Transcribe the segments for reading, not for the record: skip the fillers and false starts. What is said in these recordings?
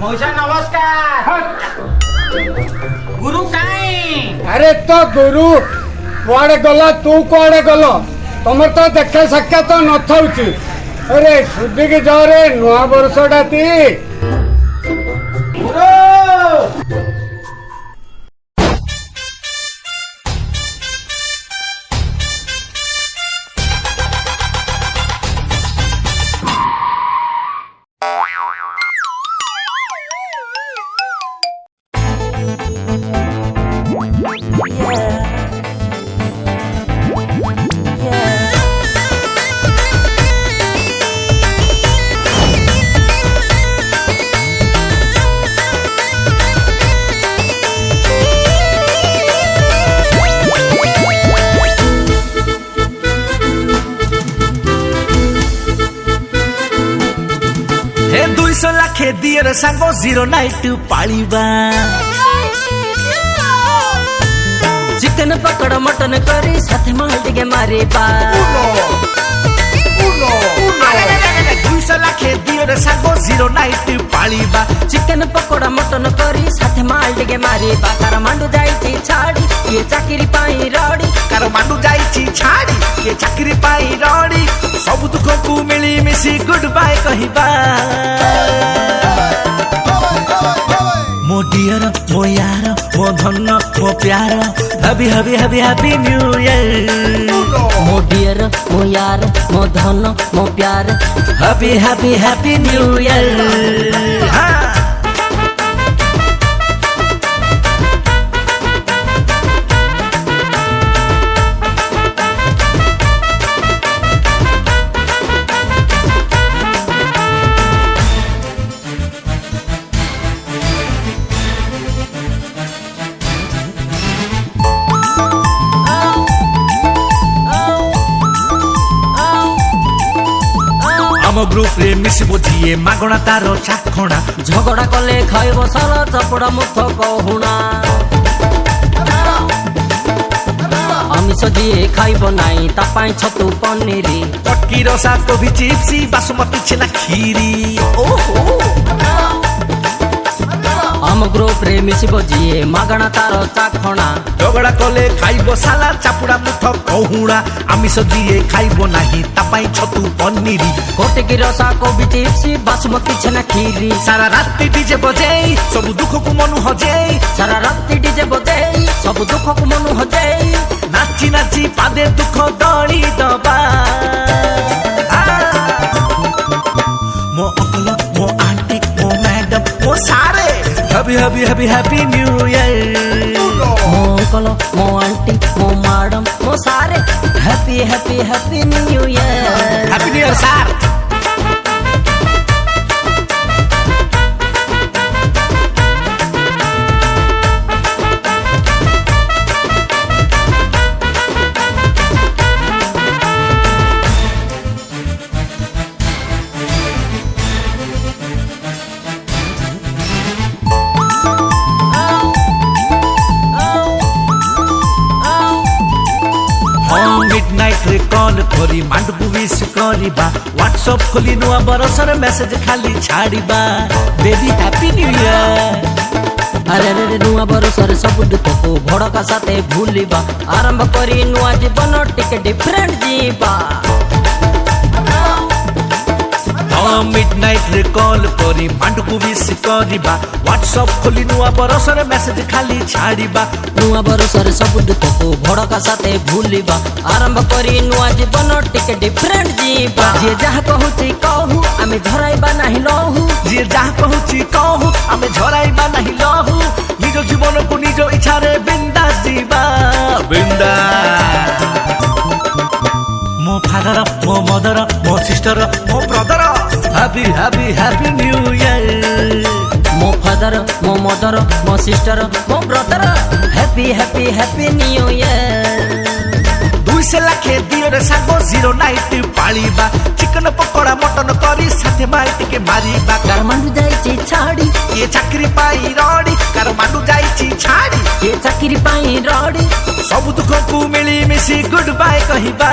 मौसा नमस्कार। गुरु काई? अरे तो गुरु कुआड़े गला तू कुआड़े गल तुम तो देखा साक्षात न थाउची। अरे सुधी की जाओ रे नुआ वर्ष डाती हे 200 लाखे दियर सांगो 0 नाइट पाळीबा चिकन पकड़ मटन करी साथे माल टिके मारिबा 200 लाखे दियर सांगो 0 नाइट पाळीबा चिकन पकोड़ा मटन करी साथे माल टिके मारिबा कार मांडू जाईची छाड़ी ये चाकरी पाई रड़ी कार मांडू जाईची छाड़ी ये चाकरी पाई रड़ी सब दुख को मिली मिसी गुड बाय कहिबा मो डियर मो यार मो धन मो प्यार हबी हबी हबी हैप्पी न्यू ईयर मो डियर मो यार मो धन मो प्यार happy happy happy new year हाँ आम ग्रुप रे मिसिबो जिए मागणा तारो चाखणा झगड़ा कले खाइब साल चपड़ा मुथ कहुणा आमिष जिए खाइब नाई ता पाई छतु पनीरी टटकी रसा कोबी चिप्सी बासमती छेना खीरी ओहो आम ग्रुप रे मिसिब जिए मागणा तारो चाखणा झगड़ा कले खाइबो साला चापुड़ा मुठ कहुणा आमिष जिए खाइबो नाही तापाई छतु पनीरी कोटकी रसा कोबी चिप्सी बासमती छेना खीरी सारा राति डीजे बजेई सब दुख को मनु हजेई सारा राति डीजे बजेई सब दुख को मनु हजेई नाची नाची पादे दुख दड़ी दबा मो अकल मो आंटी मो मैडम मो सारे हबी हबी हबी हैप्पी न्यू ईयर मो अंकल मो आंटी मो मैडम मो सारे happy happy happy new year happy new year sir midnight रे कॉल करी मांडू विश करिबा व्हाट्सएप खोली नुआ बरसर मेसेज खाली छाड़िबा बेबी हैप्पी न्यू ईयर अरे रे नुआ बरसर सब दुख को भड़का साथे भूलिबा आरंभ करी नुआ जीवन टिके डिफरेंट जीबा मिडनाइट रे कॉल करी मांडू विश करिबा व्हाट्सएप खोली नुआ बरसर मेसेज खाली छाड़िबा नुआ बरसर सब दुख को भड़का साथे भूलिबा आरंभ करी नुआ जीवन टिके डिफरेंट जीबा जे जहा कहूची कहू आमे झराइबा नाही लहू जे जहा कहूची कहू आमे झराइबा नाही लहू निज जीवन को निज इच्छा रे बिंदास जीबा बिंदास मो फादर मो मदर मो सिस्टर मो brother happy happy happy new year मो फादर मो मदर मो सिस्टर मो brother happy happy happy new year 200 लाखे दियर सांगो 0 नाइट पाळीबा चिकन पकोड़ा मटन करी साथे माल टिके मारिबा कार मांडू जाईची छाड़ी ये चाकरी पाई रड़ी कार मांडू जाईची छाड़ी ये चाकरी पाई रड़ी सब दुख को मिली मिसी गुड बाय कहिबा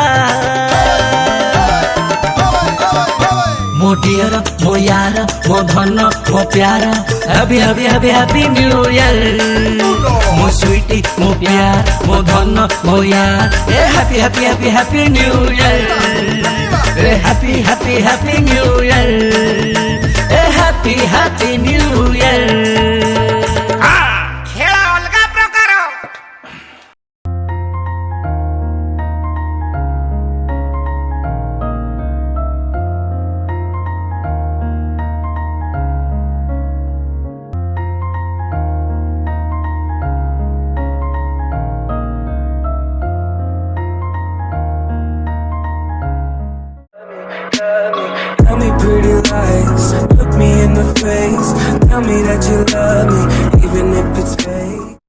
ମୋ डियर ମୋ यार ମୋ धन ମୋ प्यार happy happy happy happy new year ମୋ स्वीटी ମୋ प्यार ମୋ धन ମୋ यार ए happy happy happy happy new year ए happy happy happy new year ए हैप्पी हैप्पी न्यू ईयर ଖେଳ ଅଲଗା ପ୍ରକାର। Tell me pretty lies, look me in the face. Tell me that you love